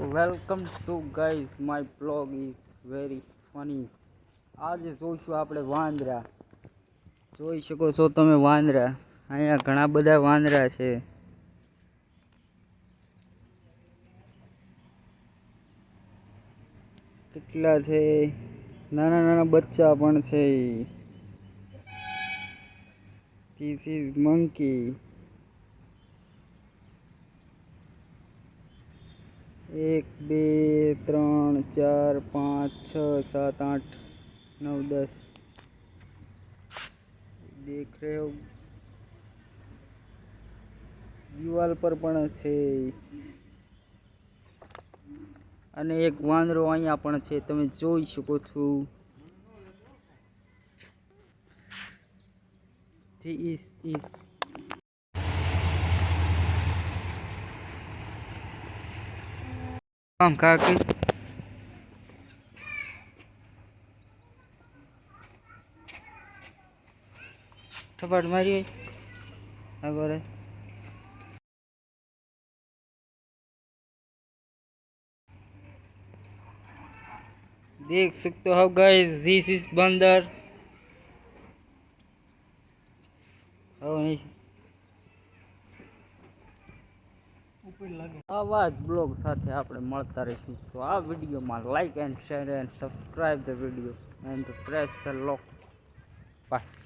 Welcome to guys my blog is very funny. આજે જોઈશું આપણે વાંદરા. જોઈ શકો છો તમે વાંદરા. અહીંયા ઘણા બધા વાંદરા છે. કેટલા છે? નાના નાના બચ્ચા પણ છે. This is monkey. 1 2 3 4 5 6 7 8 9 10 દેખ रहे हो. દિવાલ પર પણ છે અને એક વાંદરો અહીંયા પણ છે, તમે જોઈ શકો છો. This is કામ કાકી થપાટ મારી આગળ. देख सकते हो गाइस, दिस इज बंदर. આવા જ બ્લોગ સાથે આપણે મળતા રહીશું. તો આ વિડીયોમાં like and share and subscribe the video and press the lock. Bus.